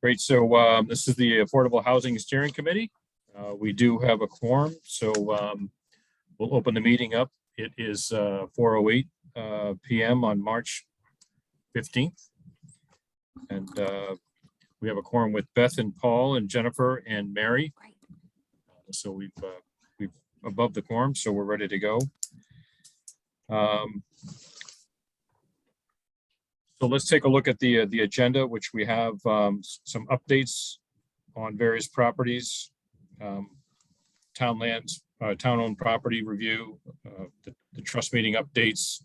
Great. So this is the Affordable Housing Steering Committee. We do have a quorum, so we'll open the meeting up. It is 4:08 p.m. on March 15th. And we have a quorum with Beth and Paul and Jennifer and Mary. So we've above the quorum, so we're ready to go. So let's take a look at the agenda, which we have some updates on various properties, town lands, town-owned property review, the trust meeting updates,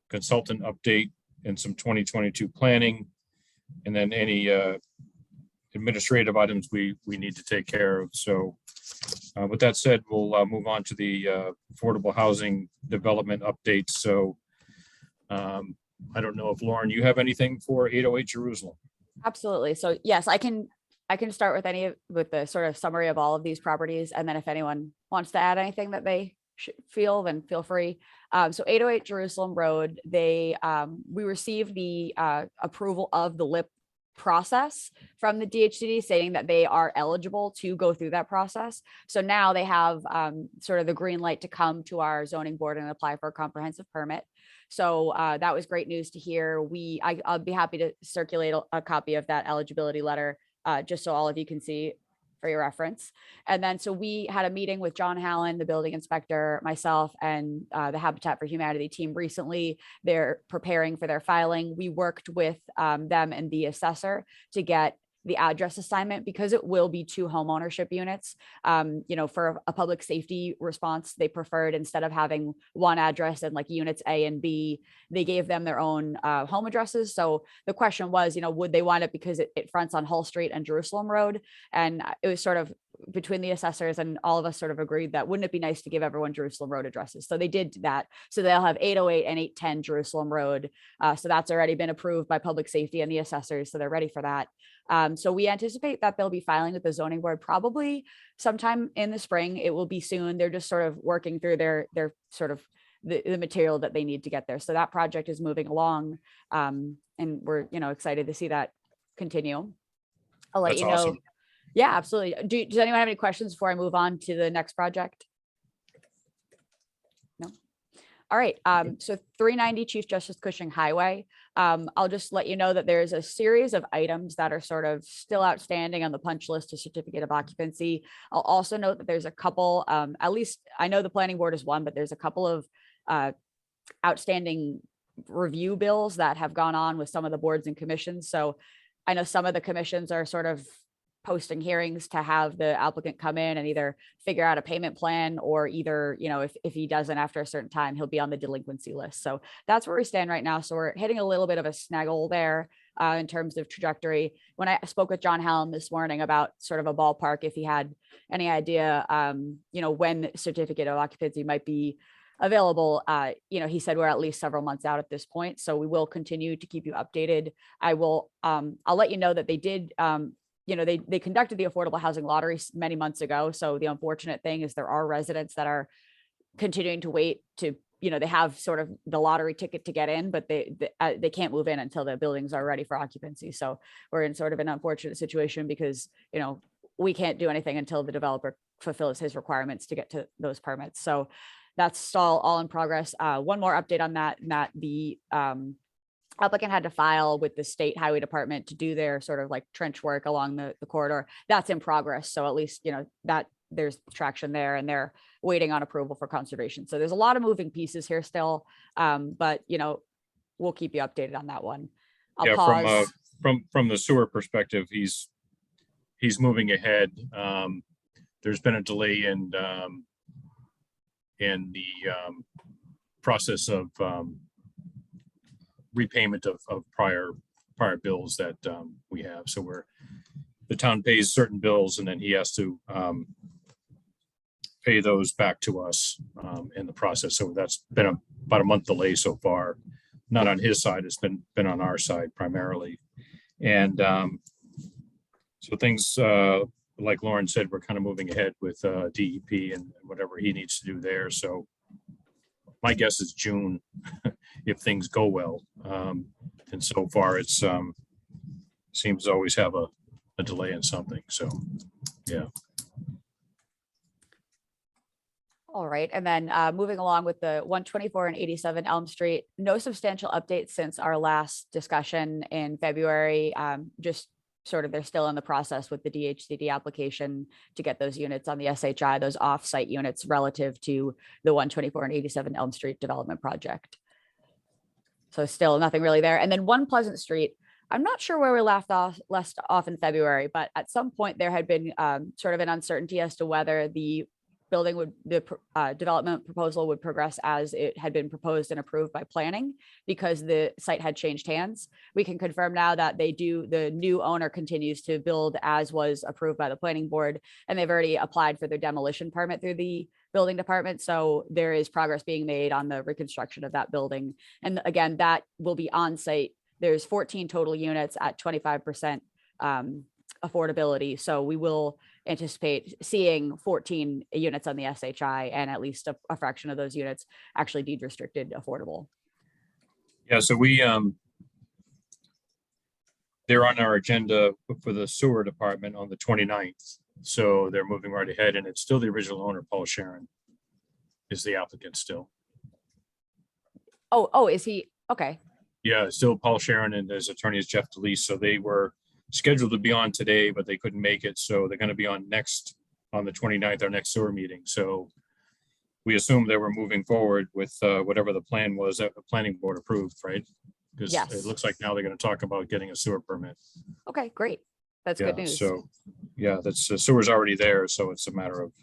consultant update, and some 2022 planning, and then any administrative items we need to take care of. So with that said, we'll move on to the affordable housing development updates. So I don't know if Lauren, you have anything for 808 Jerusalem? Absolutely. So yes, I can start with the sort of summary of all of these properties, and then if anyone wants to add anything that they feel, then feel free. So 808 Jerusalem Road, we received the approval of the LIP process from the DHCD, saying that they are eligible to go through that process. So now they have sort of the green light to come to our zoning board and apply for a comprehensive permit. So that was great news to hear. I'll be happy to circulate a copy of that eligibility letter just so all of you can see for your reference. And then so we had a meeting with John Hallen, the building inspector, myself, and the Habitat for Humanity team recently. They're preparing for their filing. We worked with them and the assessor to get the address assignment, because it will be 2 home ownership units. For a public safety response, they preferred, instead of having one address and like units A and B, they gave them their own home addresses. So the question was, would they want it because it fronts on Hull Street and Jerusalem Road? And it was sort of between the assessors and all of us sort of agreed that wouldn't it be nice to give everyone Jerusalem Road addresses? So they did that. So they'll have 808 and 810 Jerusalem Road. So that's already been approved by public safety and the assessors. So they're ready for that. So we anticipate that they'll be filing with the zoning board probably sometime in the spring. It will be soon. They're just sort of working through their sort of the material that they need to get there. So that project is moving along. And we're, excited to see that continue. I'll let That's you know. awesome. Yeah, absolutely. Does anyone have any questions before I move on to the next project? No. All right. So 390 Chief Justice Cushing Highway. I'll just let you know that there's a series of items that are sort of still outstanding on the punch list to certificate of occupancy. I'll also note that there's a couple, at least I know the planning board is one, but there's a couple of outstanding review bills that have gone on with some of the boards and commissions. So I know some of the commissions are sort of posting hearings to have the applicant come in and either figure out a payment plan, or either, if he doesn't after a certain time, he'll be on the delinquency list. So that's where we stand right now. So we're hitting a little bit of a snaggle there in terms of trajectory. When I spoke with John Hallam this morning about sort of a ballpark, if he had any idea, when the certificate of occupancy might be available, he said we're at least several months out at this point. So we will continue to keep you updated. I'll let you know that they did, they conducted the affordable housing lottery many months ago. So the unfortunate thing is there are residents that are continuing to wait to, they have sort of the lottery ticket to get in, but they can't move in until the buildings are ready for occupancy. So we're in sort of an unfortunate situation because, we can't do anything until the developer fulfills his requirements to get to those permits. So that's all in progress. One more update on that, Matt, the applicant had to file with the state highway department to do their sort of like trench work along the corridor. That's in progress. So at least, that there's traction there, and they're waiting on approval for conservation. So there's a lot of moving pieces here still, but we'll keep you updated on that one. I'll pause. From the sewer perspective, he's moving ahead. There's been a delay in the process of repayment of prior bills that we have. So the town pays certain bills, and then he has to pay those back to us in the process. So that's been about a month delay so far. Not on his side, it's been on our side primarily. And so things like Lauren said, we're kind of moving ahead with DEP and whatever he needs to do there. So my guess is June if things go well. And so far it's seems to always have a delay in something. So, yeah. All right, and then moving along with the 124 and 87 Elm Street, no substantial updates since our last discussion in February. Just sort of, they're still in the process with the DHCD application to get those units on the SHI, those off-site units relative to the 124 and 87 Elm Street development project. So still nothing really there. And then 1 Pleasant Street, I'm not sure where we left off in February, but at some point there had been sort of an uncertainty as to whether the development proposal would progress as it had been proposed and approved by planning, because the site had changed hands. We can confirm now that the new owner continues to build as was approved by the planning board, and they've already applied for their demolition permit through the building department. So there is progress being made on the reconstruction of that building. And again, that will be on site. There's 14 total units at 25% affordability. So we will anticipate seeing 14 units on the SHI, and at least a fraction of those units actually deed restricted affordable. Yeah, so they're on our agenda for the sewer department on the 29th. So they're moving right ahead, and it's still the original owner, Paul Sharon, is the applicant still. Oh, is he? Okay. Yeah, still Paul Sharon, and his attorney is Jeff DeLeese. So they were scheduled to be on today, but they couldn't make it. So they're going to be on the 29th, our next sewer meeting. So we assume they were moving forward with whatever the plan was that the planning board approved, right? Because Yes. it looks like now they're going to talk about getting a sewer permit. Okay, great. That's Yeah, good news. so yeah, that's sewer's already there. So it's a matter of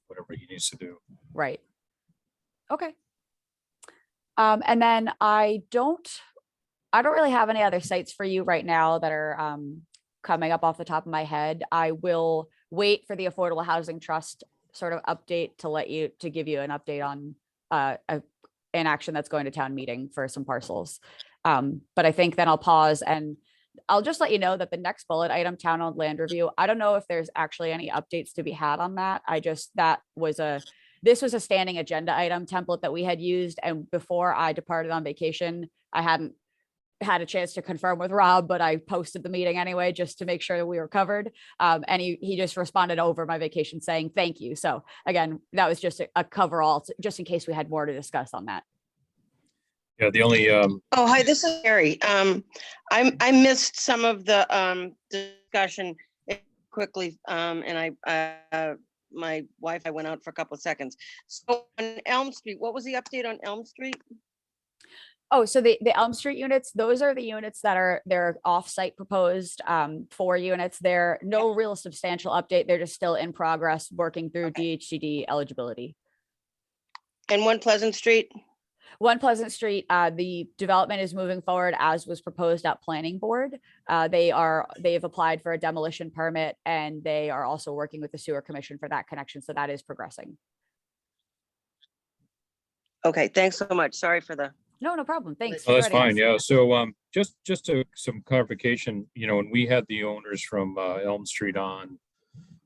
whatever he needs to do. Right. Okay. And then I don't really have any other sites for you right now that are coming up off the top of my head. I will wait for the Affordable Housing Trust sort of update to give you an update on an action that's going to town meeting for some parcels. But I think then I'll pause, and I'll just let you know that the next bullet item, town owned land review, I don't know if there's actually any updates to be had on that. This was a standing agenda item template that we had used. And before I departed on vacation, I hadn't had a chance to confirm with Rob, but I posted the meeting anyway, just to make sure that we were covered. And he just responded over my vacation saying, thank you. So again, that was just a cover all, just in case we had more to discuss on that. Yeah, the only Oh, hi, this is Mary. I missed some of the discussion quickly, and my Wi-Fi went out for a couple of seconds. So on Elm Street, what was the update on Elm Street? Oh, so the Elm Street units, those are the units that they're off-site proposed, 4 units. They're no real substantial update. They're just still in progress, working through DHCD eligibility. And 1 Pleasant Street? 1 Pleasant Street, the development is moving forward as was proposed at planning board. They've applied for a demolition permit, and they are also working with the sewer commission for that connection. So that is progressing. Okay, thanks so much. Sorry for the. No problem. Thanks. Oh, that's fine. Yeah. So just some clarification, when we had the owners from Elm Street on,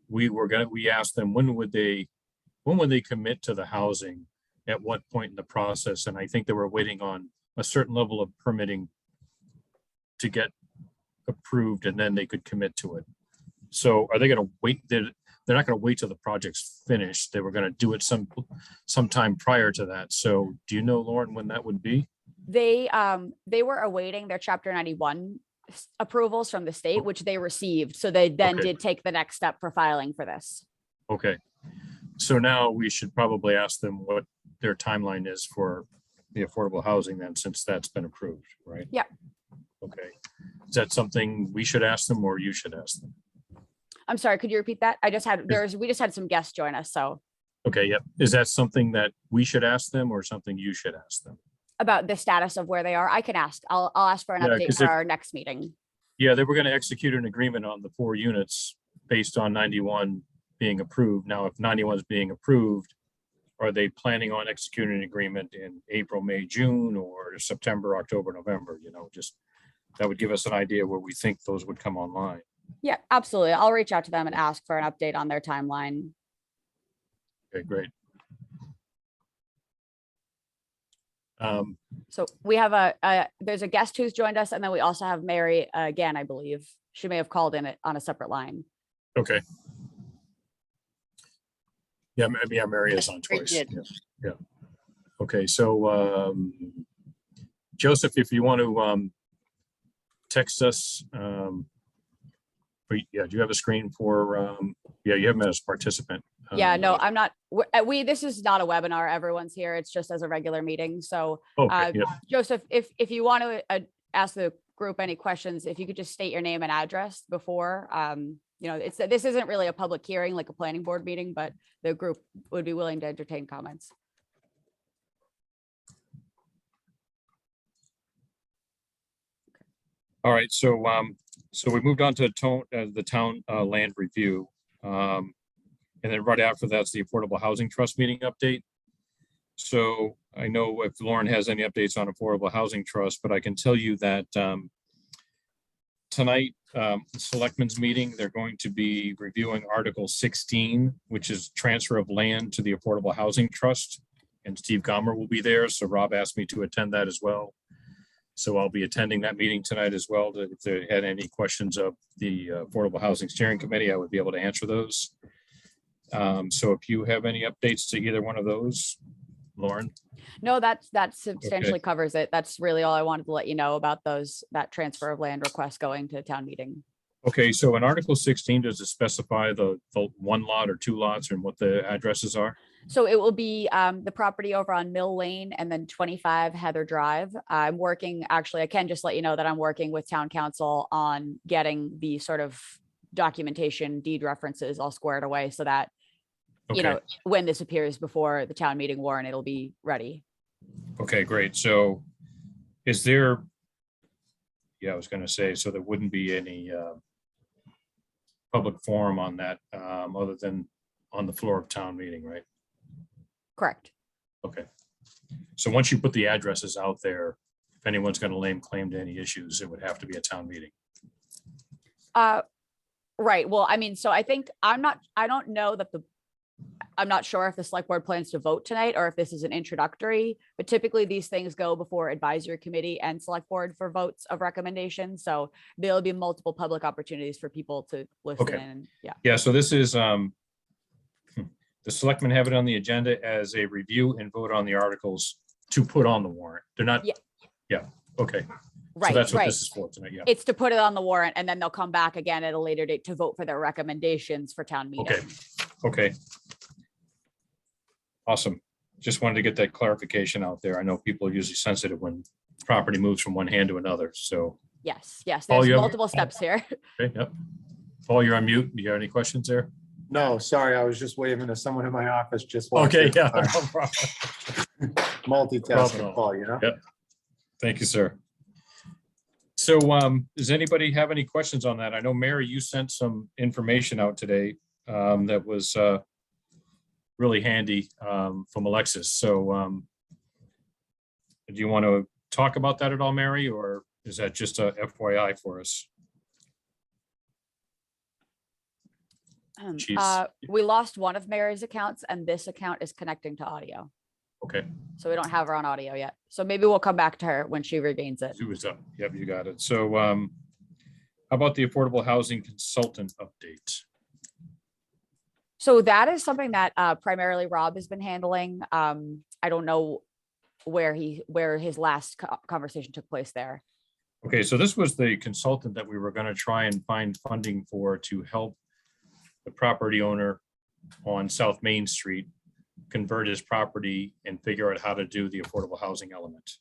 we asked them when would they commit to the housing, at what point in the process, and I think they were waiting on a certain level of permitting to get approved, and then they could commit to it. So are they going to wait? They're not going to wait till the project's finished. They were going to do it sometime prior to that. So do you know, Lauren, when that would be? They were awaiting their Chapter 91 approvals from the state, which they received. So they then did take the next step for filing for this. Okay. So now we should probably ask them what their timeline is for the affordable housing then, since that's been approved, right? Yeah. Okay. Is that something we should ask them or you should ask them? I'm sorry, could you repeat that? We just had some guests join us, so. Okay, yep. Is that something that we should ask them or something you should ask them? About the status of where they are, I can ask. I'll ask for an update for our next meeting. Yeah, they were going to execute an agreement on the 4 units based on 91 being approved. Now, if 91 is being approved, are they planning on executing an agreement in April, May, June, or September, October, November? Just that would give us an idea where we think those would come online. Yeah, absolutely. I'll reach out to them and ask for an update on their timeline. Okay, great. So we have there's a guest who's joined us, and then we also have Mary again, I believe. she may have called in it on a separate line. Okay. Yeah, Mary is on I twice. did. Yeah. Okay, so Joseph, if you want to text us, do you have a screen for, yeah, you have him as participant. Yeah, no, I'm not, this is not a webinar. Everyone's here. It's just as a regular meeting. So Okay, yeah, Joseph, if you want to ask the group any questions, if you could just state your name and address before, this isn't really a public hearing like a planning board meeting, but the group would be willing to entertain comments. all right, so we moved on to the town land review. And then right after that's the Affordable Housing Trust meeting update. So I know if Lauren has any updates on Affordable Housing Trust, but I can tell you that tonight, the Selectmen's meeting, they're going to be reviewing Article 16, which is transfer of land to the Affordable Housing Trust. And Steve Gomer will be there. So Rob asked me to attend that as well. So I'll be attending that meeting tonight as well. If they had any questions of the Affordable Housing Steering Committee, I would be able to answer those. So if you have any updates to either one of those, Lauren? No, that substantially covers it. That's really all I wanted to let you know about that transfer of land request going to town meeting. Okay, so in Article 16, does it specify the one lot or two lots and what the addresses are? So it will be the property over on Mill Lane and then 25 Heather Drive. I'm working, actually, I can just let you know that I'm working with town council on getting the sort of documentation, deed references all squared away so that, when this appears before the town meeting warrant, it'll be ready. Okay, great. So is there, I was going to say, so there wouldn't be any public forum on that other than on the floor of town meeting, right? Correct. Okay. So once you put the addresses out there, if anyone's going to lay claim to any issues, it would have to be a town meeting. Right. Well, I mean, so I think I'm not sure if the select board plans to vote tonight or if this is an introductory, but typically these things go before advisory committee and select board for votes of recommendation. So there'll be multiple public opportunities for people to listen in. Yeah. Yeah. So this is, the selectmen have it on the agenda as a review and vote on the articles to put on the warrant. They're not. Yeah. Okay. Right. So that's what this is for tonight. Yeah. It's to put it on the warrant and then they'll come back again at a later date to vote for their recommendations for town meeting. Okay. Awesome. Just wanted to get that clarification out there. I know people are usually sensitive when property moves from one hand to another. So yes, there's you have- multiple steps here. okay, yep. Paul, you're on mute. Do you have any questions there? No, sorry, I was just waving to someone in my office just. walked Okay, in. yeah. Sorry. No problem. Multitasking, Problem. Paul, you know? Yep. Thank you, sir. So does anybody have any questions on that? I know, Mary, you sent some information out today that was really handy from Alexis. So do you want to talk about that at all, Mary, or is that just a FYI for us? Chiefs. We lost one of Mary's accounts and this account is connecting to audio. Okay. So we don't have her on audio yet. So maybe we'll come back to her when she regains it. Who was up? Yep, you got it. So how about the affordable housing consultant update? So that is something that primarily Rob has been handling. I don't know where his last conversation took place there. Okay, so this was the consultant that we were going to try and find funding for to help the property owner on South Main Street convert his property and figure out how to do the affordable housing element.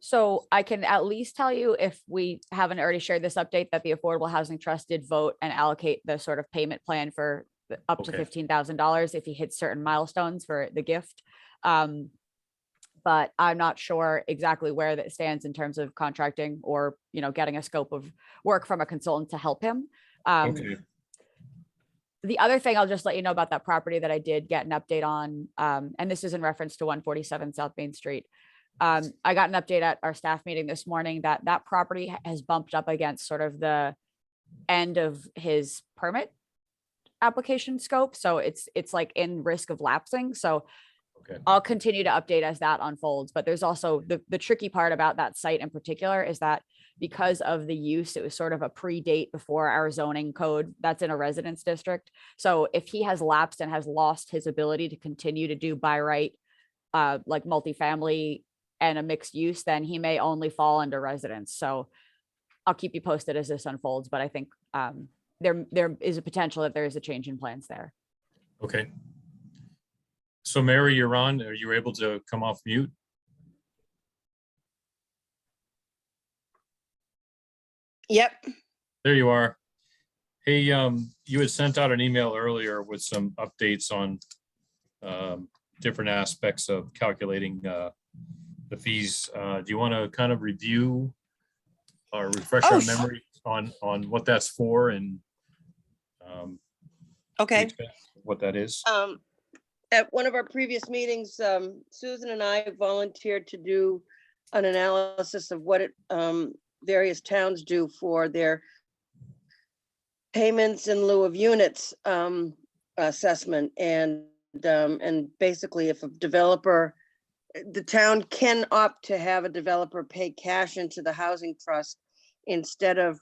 So I can at least tell you, if we haven't already shared this update, that the Affordable Housing Trust did vote and allocate the sort of payment plan for up to $15,000 if he hits certain milestones for the gift. But I'm not sure exactly where that stands in terms of contracting or, getting a scope of work from a consultant to help him. Okay. The other thing I'll just let you know about that property that I did get an update on, and this is in reference to 147 South Main Street. I got an update at our staff meeting this morning that that property has bumped up against sort of the end of his permit application scope. So it's like in risk of lapsing. So Okay. I'll continue to update as that unfolds. But there's also the tricky part about that site in particular is that because of the use, it was sort of a predate before our zoning code that's in a residence district. So if he has lapsed and has lost his ability to continue to do by right, like multifamily and a mixed use, then he may only fall under residence. So I'll keep you posted as this unfolds, but I think there is a potential that there is a change in plans there. Okay. So Mary, you're on. Are you able to come off mute? Yep. There you are. Hey, you had sent out an email earlier with some updates on different aspects of calculating the fees. Do you want to kind of review or refresh Oh, our memory on what that's for and Okay. what that is? At one of our previous meetings, Susan and I volunteered to do an analysis of what various towns do for their payments in lieu of units assessment. And basically, if a developer, the town can opt to have a developer pay cash into the housing trust instead of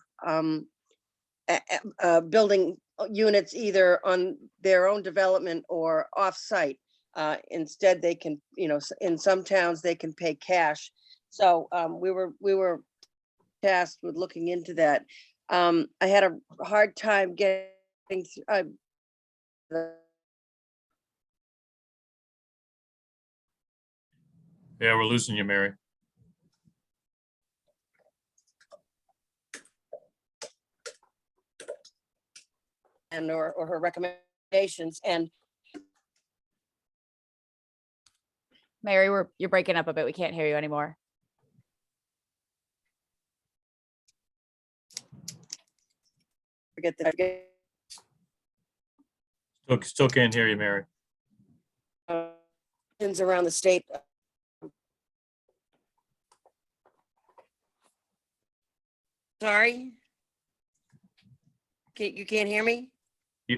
building units either on their own development or off-site. Instead, they can, in some towns, they can pay cash. So we were tasked with looking into that. I had a hard time getting Yeah, we're losing you, Mary. or her recommendations, and Mary, you're breaking up a bit. We can't hear you anymore. forget that Still can't hear you, Mary. around the state. Sorry. You can't hear me?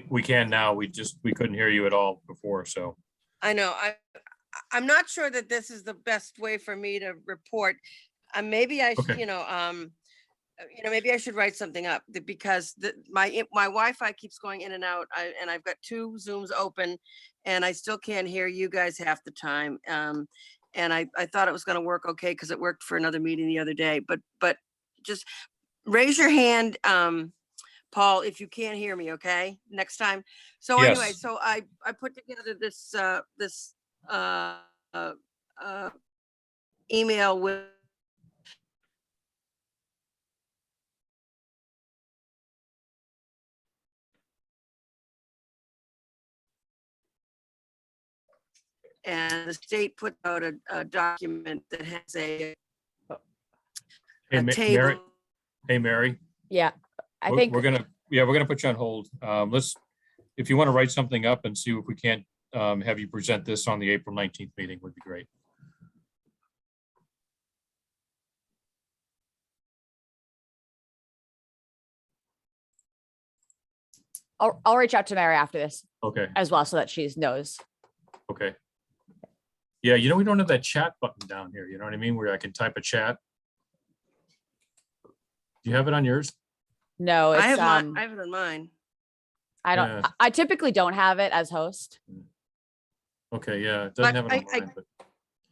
We can now. We couldn't hear you at all before. So I know. I'm not sure that this is the best way for me to report. Maybe I should, Okay. Maybe I should write something up because my Wi-Fi keeps going in and out. And I've got 2 Zooms open and I still can't hear you guys half the time. And I thought it was going to work okay because it worked for another meeting the other day. But just raise your hand, Paul, if you can't hear me, okay? Next time. So Yes. anyway, so I put together this email with and the state put out a document that has a table. Mary. Hey, Mary. Yeah, I We're think gonna put you on hold. If you want to write something up and see if we can't have you present this on the April 19th meeting would be great. I'll reach out to Mary after this Okay. as well so that she knows. Okay. Yeah, we don't have that chat button down here. You know what I mean? Where I can type a chat. Do you have it on yours? No, it's I have it on mine. I don't. Yeah. I typically don't have it as host. Okay, yeah, it But doesn't have it on mine, but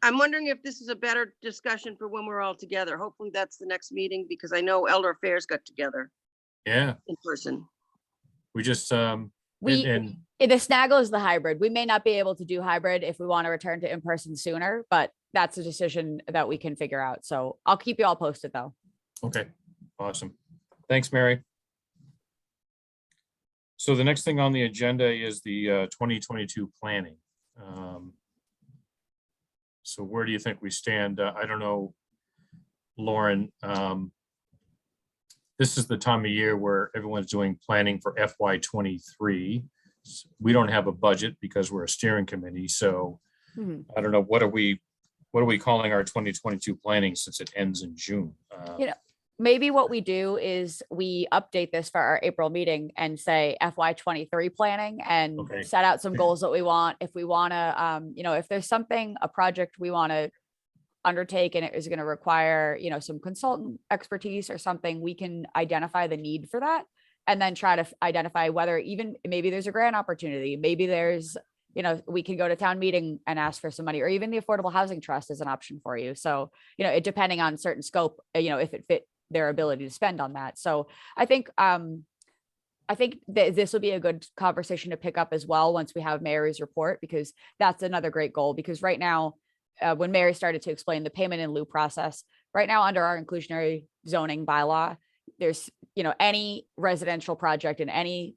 I'm wondering if this is a better discussion for when we're all together. Hopefully that's the next meeting because I know Elder Affairs got together yeah, in person. we just The snaggle is the hybrid. We may not be able to do hybrid if we want to return to in-person sooner, but that's a decision that we can figure out. So I'll keep you all posted though. okay, awesome. Thanks, Mary. So the next thing on the agenda is the 2022 planning. So where do you think we stand? I don't know, Lauren. This is the time of year where everyone's doing planning for FY23. We don't have a budget because we're a steering committee. So I don't know, what are we calling our 2022 planning since it ends in June? Maybe what we do is we update this for our April meeting and say FY23 planning and Okay. set out some goals that we want. If we want to, if there's a project we want to undertake and it is going to require, you know, some consultant expertise or something, we can identify the need for that and then try to identify whether even maybe there's a grant opportunity, maybe there's, you know, we can go to town meeting and ask for some money, or even the Affordable Housing Trust is an option for you. So, you know, it depending on certain scope, you know, if it fit their ability to spend on that. So I think that this will be a good conversation to pick up as well once we have Mary's report, because that's another great goal. Because right now, when Mary started to explain the payment in lieu process, right now under our inclusionary zoning bylaw, there's, you know, any residential project in any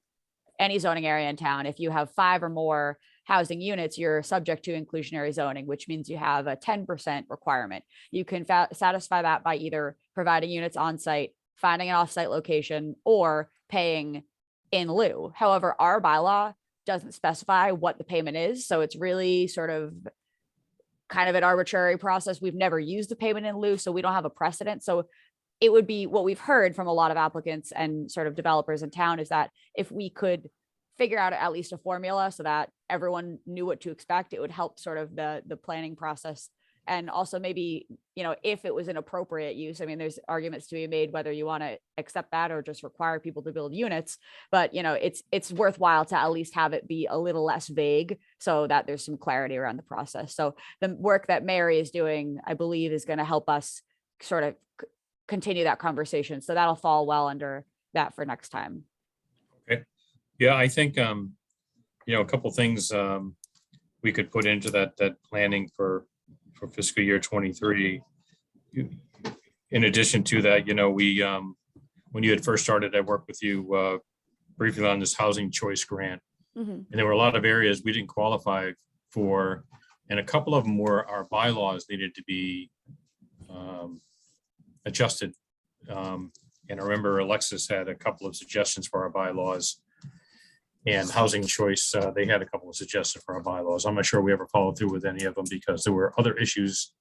zoning area in town, if you have 5 or more housing units, you're subject to inclusionary zoning, which means you have a 10% requirement. You can satisfy that by either providing units on site, finding an off-site location, or paying in lieu. However, our bylaw doesn't specify what the payment is. So it's really sort of kind of an arbitrary process. We've never used the payment in lieu, so we don't have a precedent. So it would be what we've heard from a lot of applicants and sort of developers in town is that if we could figure out at least a formula so that everyone knew what to expect, it would help sort of the planning process. And also maybe, you know, if it was an appropriate use, I mean, there's arguments to be made whether you want to accept that or just require people to build units, but you know, it's worthwhile to at least have it be a little less vague so that there's some clarity around the process. So the work that Mary is doing, I believe, is going to help us sort of continue that conversation. So that'll fall well under that for next time. Okay. Yeah, I think, you know, a couple things we could put into that planning for fiscal year 23. In addition to that, you know, we, when you had first started, I worked with you briefly on this housing choice grant. And there were a lot of areas we didn't qualify for. And a couple of them were our bylaws needed to be adjusted. And I remember Alexis had a couple of suggestions for our bylaws. And housing choice, they had a couple of suggestions for our bylaws. I'm not sure we ever followed through with any of them because there were other issues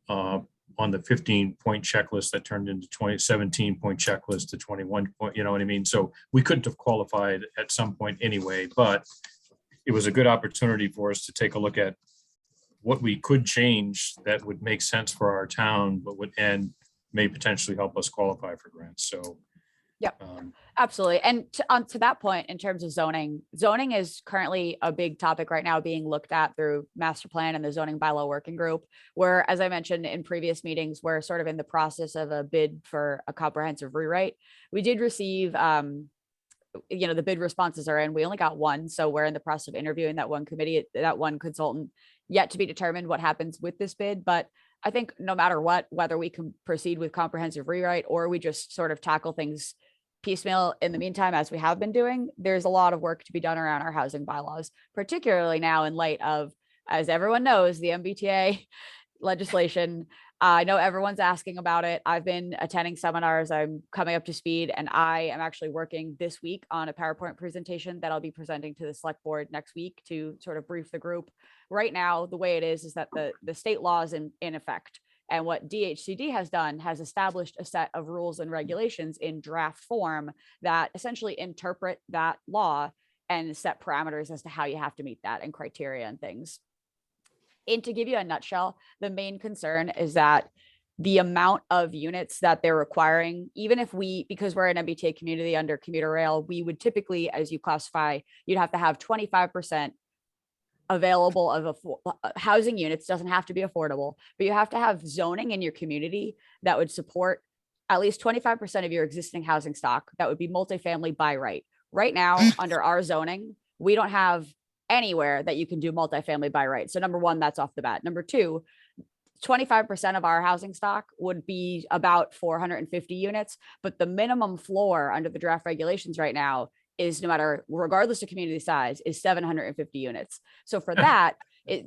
on the 15-point checklist that turned into 17-point checklist to 21 point, you know what I mean? So we couldn't have qualified at some point anyway, but it was a good opportunity for us to take a look at what we could change that would make sense for our town, but would and may potentially help us qualify for grants. So yep. Absolutely. And to that point, in terms of zoning is currently a big topic right now being looked at through master plan and the zoning bylaw working group, where, as I mentioned in previous meetings, we're sort of in the process of a bid for a comprehensive rewrite. We did receive, you know, the bid responses are in, we only got one. So we're in the process of interviewing that one committee, that one consultant, yet to be determined what happens with this bid. But I think no matter what, whether we can proceed with comprehensive rewrite or we just sort of tackle things piecemeal in the meantime, as we have been doing, there's a lot of work to be done around our housing bylaws, particularly now in light of, as everyone knows, the MBTA legislation. I know everyone's asking about it. I've been attending seminars. I'm coming up to speed, and I am actually working this week on a PowerPoint presentation that I'll be presenting to the select board next week to sort of brief the group. Right now, the way it is that the state law is in effect. And what DHCD has done has established a set of rules and regulations in draft form that essentially interpret that law and set parameters as to how you have to meet that and criteria and things. And to give you a nutshell, the main concern is that the amount of units that they're requiring, even if because we're an MBTA community under commuter rail, we would typically, as you classify, you'd have to have 25% available of housing units. Doesn't have to be affordable, but you have to have zoning in your community that would support at least 25% of your existing housing stock. That would be multifamily by right. Right now, under our zoning, we don't have anywhere that you can do multifamily by right. So number one, that's off the bat. Number two, 25% of our housing stock would be about 450 units, but the minimum floor under the draft regulations right now is, no matter, regardless of community size, is 750 units. So for that,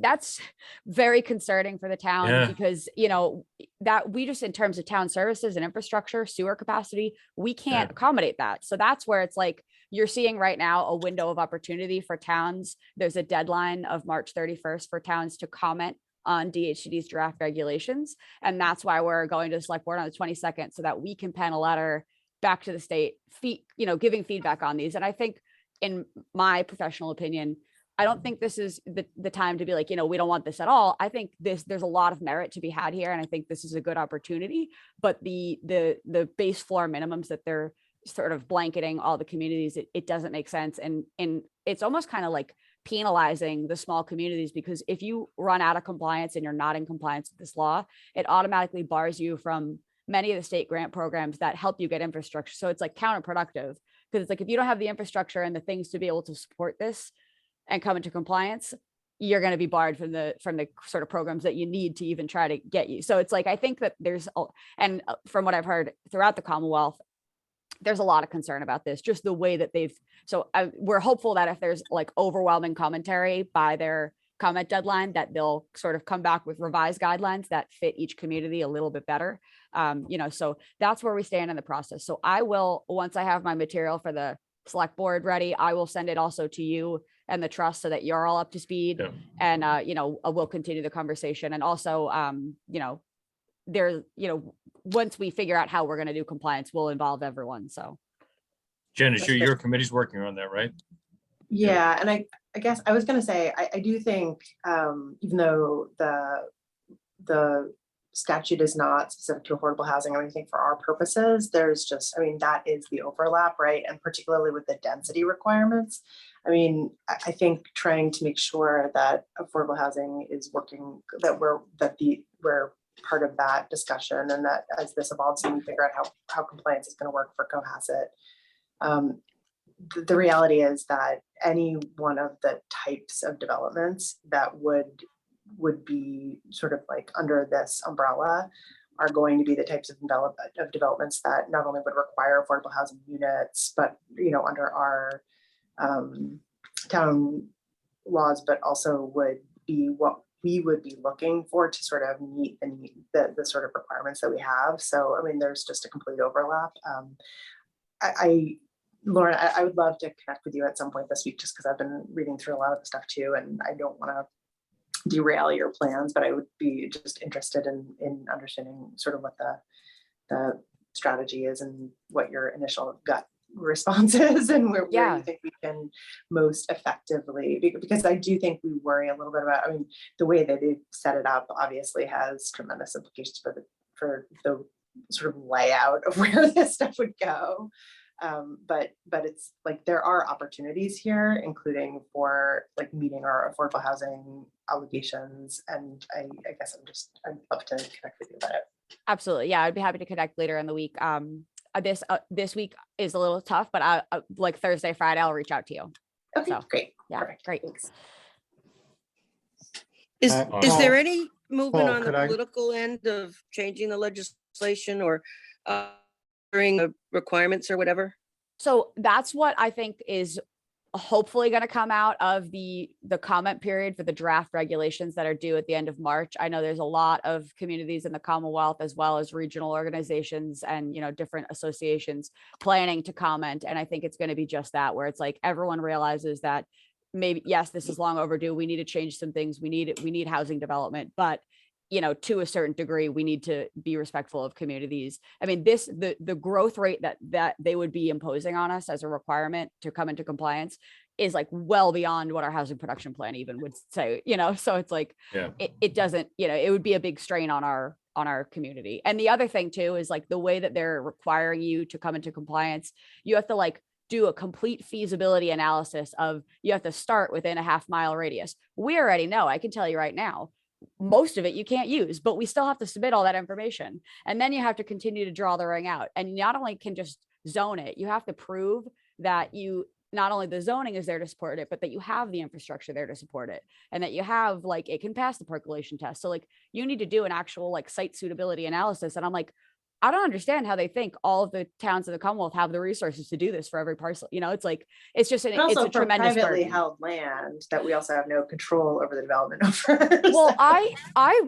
that's very concerning for the town because, you know, that we just, in terms of town services and infrastructure, sewer capacity, we can't accommodate that. So that's where it's like, you're seeing right now a window of opportunity for towns. There's a deadline of March 31st for towns to comment on DHCD's draft regulations. And that's why we're going to the select board on the 22nd so that we can pen a letter back to the state, you know, giving feedback on these. And I think, in my professional opinion, I don't think this is the time to be like, we don't want this at all. I think there's a lot of merit to be had here. And I think this is a good opportunity, but the base floor minimums that they're sort of blanketing all the communities, it doesn't make sense. And it's almost kind of like penalizing the small communities, because if you run out of compliance and you're not in compliance with this law, it automatically bars you from many of the state grant programs that help you get infrastructure. So it's like counterproductive, because it's like, if you don't have the infrastructure and the things to be able to support this and come into compliance, you're going to be barred from the sort of programs that you need to even try to get you. So it's like, I think that and from what I've heard throughout the Commonwealth, there's a lot of concern about this, just the way that we're hopeful that if there's like overwhelming commentary by their comment deadline, that they'll sort of come back with revised guidelines that fit each community a little bit better. So that's where we stand in the process. So I will, once I have my material for the select board ready, I will send it also to you and the trust so that you're all up to speed. Yeah. And, we'll continue the conversation. And also, once we figure out how we're going to do compliance, we'll involve everyone. So. Jen, it's your committee's working on that, right? Yeah, and I guess I was gonna say, I do think, even though the statute is not specific to affordable housing, I think for our purposes, there's just, that is the overlap, right? And particularly with the density requirements. I think trying to make sure that affordable housing is working, that we're part of that discussion, and that as this evolves and we figure out how compliance is going to work for Cohasset. The reality is that any one of the types of developments that would be sort of like under this umbrella are going to be the types of developments that not only would require affordable housing units, but under our town laws, but also would be what we would be looking for to sort of meet the sort of requirements that we have. So there's just a complete overlap. Lauren, I would love to connect with you at some point this week, just because I've been reading through a lot of the stuff too, and I don't want to derail your plans, but I would be just interested in understanding sort of what the strategy is and what your initial gut response is, and where you think we can most effectively, because I do think we worry a little bit about, the way that they've set it up obviously has tremendous implications for the sort of layout of where this stuff would go. But it's like there are opportunities here, including for like meeting our affordable housing obligations. And I guess I'd love to connect with you about it. Absolutely. Yeah, I'd be happy to connect later in the week. This week is a little tough, but I like Thursday, Friday, I'll reach out to you. Okay, So, great. Yeah, Perfect. great. Thanks. Is there Paul, any movement Paul, on the could I- political end of changing the legislation or during the requirements or whatever? So that's what I think is hopefully going to come out of the comment period for the draft regulations that are due at the end of March. I know there's a lot of communities in the Commonwealth, as well as regional organizations and, different associations planning to comment. And I think it's going to be just that, where it's like everyone realizes that maybe, yes, this is long overdue. We need to change some things. We need housing development, but to a certain degree, we need to be respectful of communities. The growth rate that they would be imposing on us as a requirement to come into compliance is like well beyond what our housing production plan even would say, so it's like, it doesn't, it would be a big strain on our community. And the other thing too, is like the way that they're requiring you to come into compliance, you have to like do a complete feasibility analysis of, you have to start within a half-mile radius. We already know, I can tell you right now, most of it you can't use, but we still have to submit all that information. And then you have to continue to draw the ring out. And you not only can just zone it, you have to prove that not only the zoning is there to support it, but that you have the infrastructure there to support it. And that you have like, it can pass the percolation test. So like you need to do an actual like site suitability analysis. And I'm like, I don't understand how they think all of the towns in the Commonwealth have the resources to do this for every parcel. It's like, it's just it's a tremendous privately burden. held land that we also have no control over the development over. Well,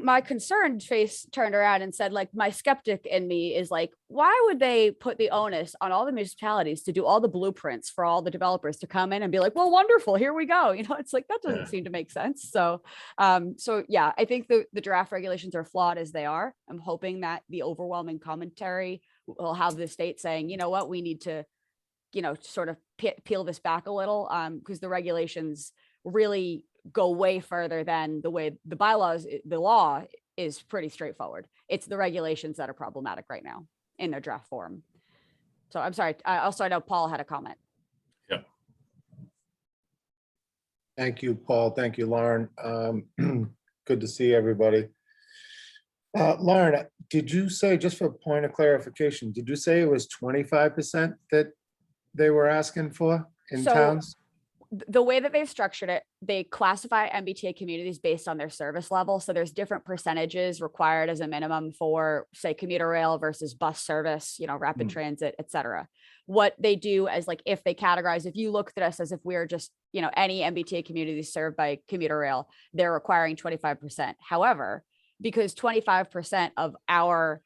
my concerned face turned around and said, like, my skeptic in me is like, why would they put the onus on all the municipalities to do all the blueprints for all the developers to come in and be like, well, wonderful, here we go. It's like, that doesn't seem to make sense. So yeah, I think the draft regulations are flawed as they are. I'm hoping that the overwhelming commentary will have the state saying, you know what, we need to, sort of peel this back a little, because the regulations really go way further than the way the bylaws, the law is pretty straightforward. It's the regulations that are problematic right now in their draft form. So I'm sorry. Also, I know Paul had a comment. Thank you, Paul. Thank you, Lauren. Good to see everybody. Lauren, did you say, just for a point of clarification, did you say it was 25% that they were asking for in So- towns? The way that they've structured it, they classify MBTA communities based on their service level. So there's different percentages required as a minimum for, say, commuter rail versus bus service, rapid transit, et cetera. What they do as like, if they categorize, if you looked at us as if we were just, any MBTA community served by commuter rail, they're requiring 25%. However, because 25% of our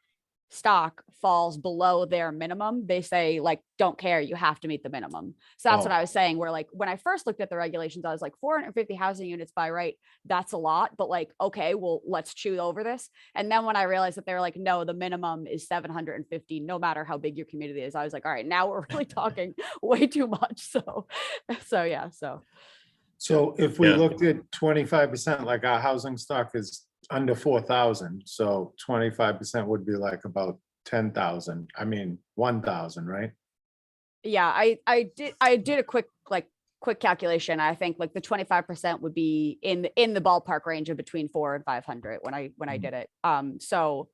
stock falls below their minimum, they say like, don't care, you have to meet the minimum. So that's what I was saying, where like, when I first looked at the regulations, I was like 450 housing units by right, that's a lot, but like, okay, well, let's chew over this. And then when I realized that they were like, no, the minimum is 750, no matter how big your community is, I was like, all right, now we're really talking way too much. So yeah. So if we Yeah. looked at 25%, like our housing stock is under 4,000, so 25% would be like about 10,000. I mean, 1,000, right? Yeah, I did a quick calculation. I think like the 25% would be in the ballpark range of between 400 and 500 when I did it. So,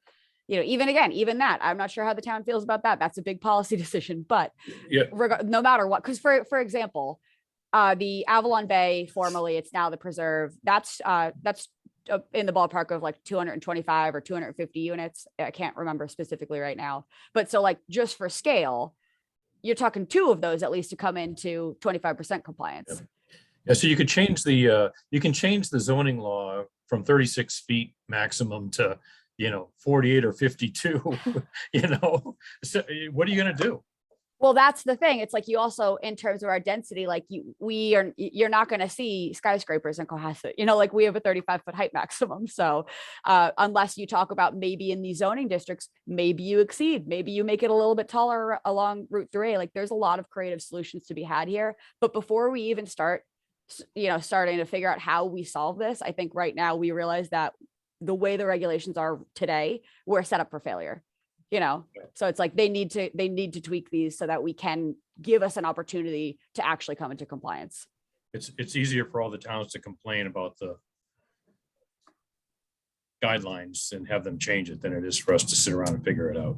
even that, I'm not sure how the town feels about that. That's a big policy decision, but Yeah. no matter what, because for example, the Avalon Bay, formerly it's now the Preserve, that's in the ballpark of like 225 or 250 units. I can't remember specifically right now, but so like just for scale, you're talking 2 of those at least to come into 25% compliance. Yeah, so you could change the zoning law from 36 feet maximum to, 48 or 52, so what are you going to do? Well, that's the thing. It's like you also, in terms of our density, like you're not going to see skyscrapers in Cohasset, like we have a 35-foot height maximum. So unless you talk about maybe in these zoning districts, maybe you exceed, maybe you make it a little bit taller along Route 3. Like there's a lot of creative solutions to be had here. But before we even starting to figure out how we solve this, I think right now we realize that the way the regulations are today, we're set up for failure. So it's like they need to tweak these so that we can give us an opportunity to actually come into compliance. It's easier for all the towns to complain about the guidelines and have them change it than it is for us to sit around and figure it out.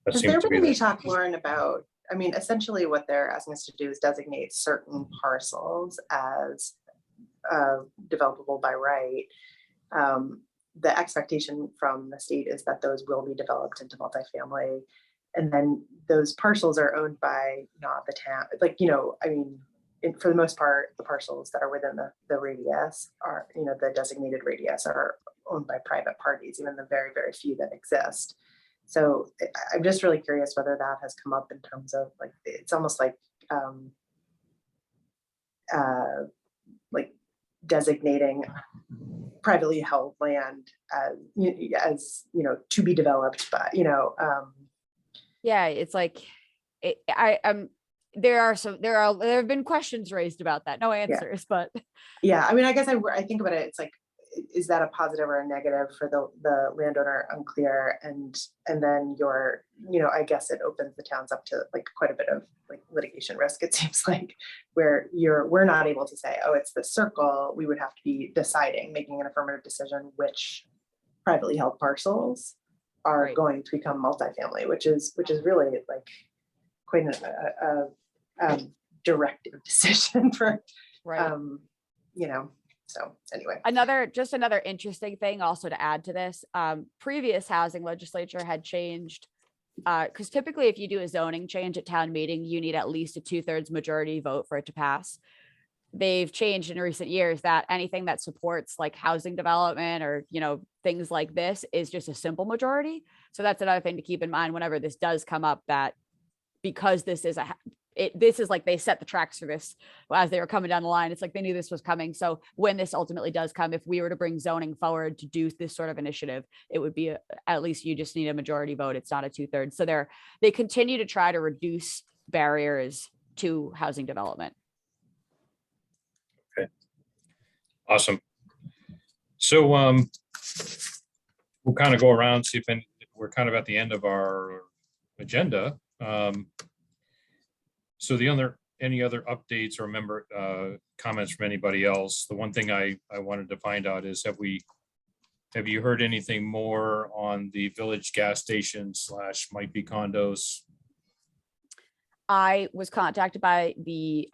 That Has seems there to been be any the- talk, Lauren, about, essentially what they're asking us to do is designate certain parcels as developable by right. The expectation from the state is that those will be developed into multifamily. And then those parcels are owned by not the town, for the most part, the parcels that are within the radius are, the designated radius are owned by private parties, even the very, very few that exist. So I'm just really curious whether that has come up in terms of like, it's almost like designating privately held land as to be developed, but Yeah, it's like there have been questions raised about that, no answers, but yeah, I guess I think about it, it's like, is that a positive or a negative for the landowner? Unclear. And then I guess it opens the towns up to like quite a bit of like litigation risk, it seems like, where we're not able to say, oh, it's the circle. We would have to be making an affirmative decision which privately held parcels are Right. going to become multifamily, which is really like quite a directive decision for right. So anyway. Another interesting thing also to add to this, previous housing legislature had changed, because typically if you do a zoning change at town meeting, you need at least a 2/3 majority vote for it to pass. They've changed in recent years that anything that supports like housing development or, things like this is just a simple majority. So that's another thing to keep in mind whenever this does come up, that because this is this is like they set the tracks for this as they were coming down the line. It's like they knew this was coming. So when this ultimately does come, if we were to bring zoning forward to do this sort of initiative, it would be at least you just need a majority vote. It's not a 2/3. So they continue to try to reduce barriers to housing development. Awesome. So we'll kind of go around, see if we're kind of at the end of our agenda. So any other updates or comments from anybody else? The one thing I wanted to find out is, have you heard anything more on the village gas station / might be condos? I was contacted by the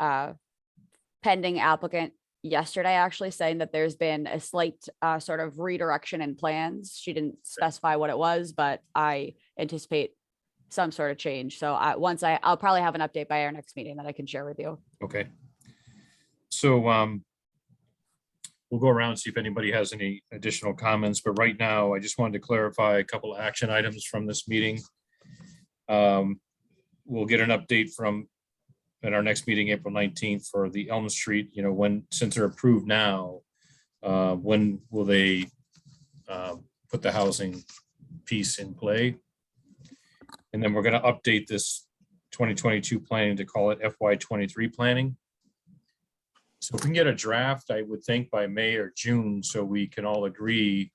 pending applicant yesterday, actually saying that there's been a slight sort of redirection in plans. She didn't specify what it was, but I anticipate some sort of change. So I'll probably have an update by our next meeting that I can share with you. Okay. So we'll go around and see if anybody has any additional comments, but right now I just wanted to clarify a couple of action items from this meeting. We'll get an update at our next meeting, April 19th, for the Elm Street, since they're approved now, when will they put the housing piece in play? And then we're going to update this 2022 planning to call it FY23 planning. So if we can get a draft, I would think by May or June, so we can all agree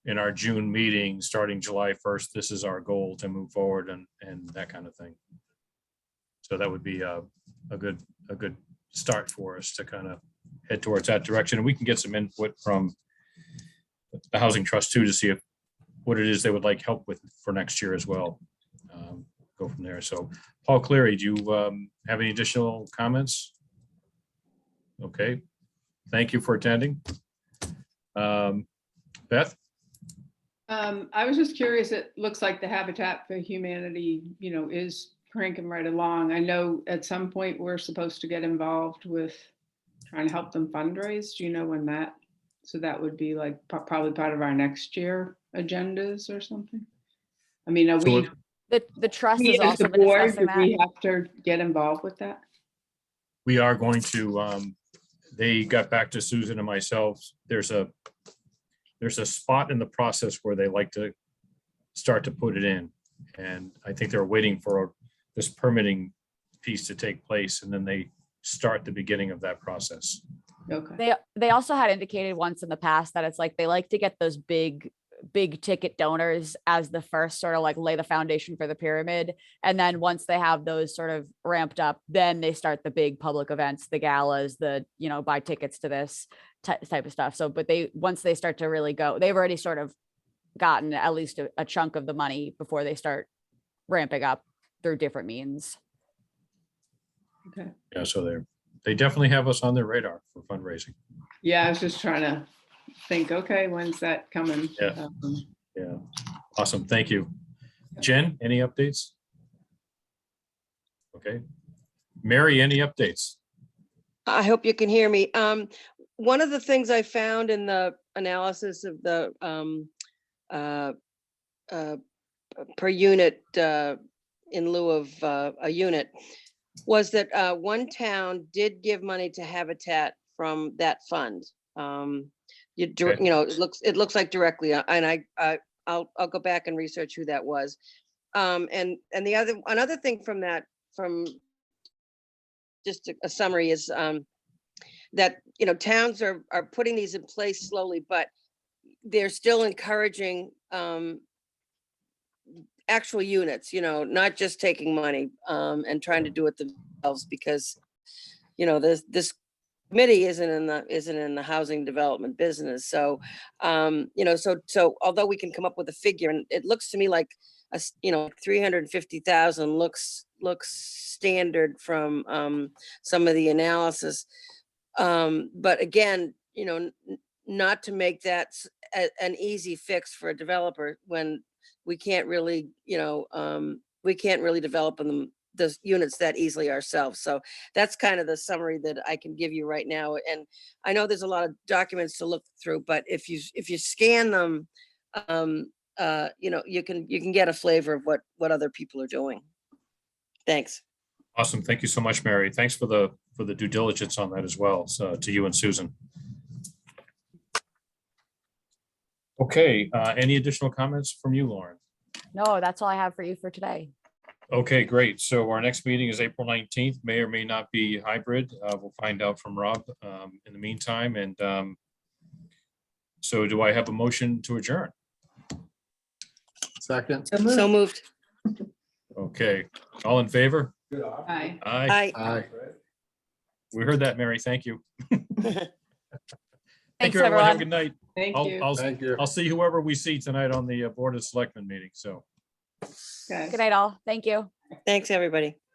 in our June meeting, starting July 1st, this is our goal to move forward and that kind of thing. So that would be a good start for us to kind of head towards that direction. And we can get some input from the Housing Trust too, to see what it is they would like help with for next year as well. Go from there. So Paul Cleary, do you have any additional comments? Okay, thank you for attending. Beth? I was just curious, it looks like the Habitat for Humanity, is cranking right along. I know at some point we're supposed to get involved with trying to help them fundraise. Do you know when that? So that would be like probably part of our next year agendas or something. I mean, are we? The trust We has as also the been board, discussing do we that. have to get involved with that? We are going to, they got back to Susan and myself. There's a spot in the process where they like to start to put it in. And I think they're waiting for this permitting piece to take place, and then they start the beginning of that process. Okay. They also had indicated once in the past that it's like they like to get those big ticket donors as the first sort of like lay the foundation for the pyramid. And then once they have those sort of ramped up, then they start the big public events, the galas, buy tickets to this type of stuff. So, but once they start to really go, they've already sort of gotten at least a chunk of the money before they start ramping up through different means. Okay. Yeah, so they definitely have us on their radar for fundraising. Yeah, I was just trying to think, okay, when's that coming? Yeah. Yeah, awesome, thank you. Jen, any updates? Okay. Mary, any updates? I hope you can hear me. One of the things I found in the analysis of the per unit in lieu of a unit was that one town did give money to Habitat from that fund. It looks like directly, and I'll go back and research who that was. And another thing from just a summary is that towns are putting these in place slowly, but they're still encouraging actual units, not just taking money and trying to do it themselves, because this committee isn't in the housing development business. So so although we can come up with a figure, and it looks to me like 350,000 looks standard from some of the analysis, but again, not to make that an easy fix for a developer when we can't really develop the units that easily ourselves. So that's kind of the summary that I can give you right now. And I know there's a lot of documents to look through, but if you scan them, you can get a flavor of what other people are doing. Thanks. Awesome, thank you so much, Mary. Thanks for the due diligence on that as well, so to you and Susan. Okay, any additional comments from you, Lauren? No, that's all I have for you for today. Okay, great. So our next meeting is April 19th, may or may not be hybrid. We'll find out from Rob in the meantime. And so do I have a motion to adjourn? Second, So moved. Okay, all in favor? Aye. Aye. Aye. aye. We heard that, Mary. Thank you. Thank Thanks, you, everyone. Have a everyone. good night. Thank I'll, you. I'll, Thank you. I'll see whoever we see tonight on the Board of Selectmen meeting. So. Okay. Good night, all. Thank you. Thanks, everybody.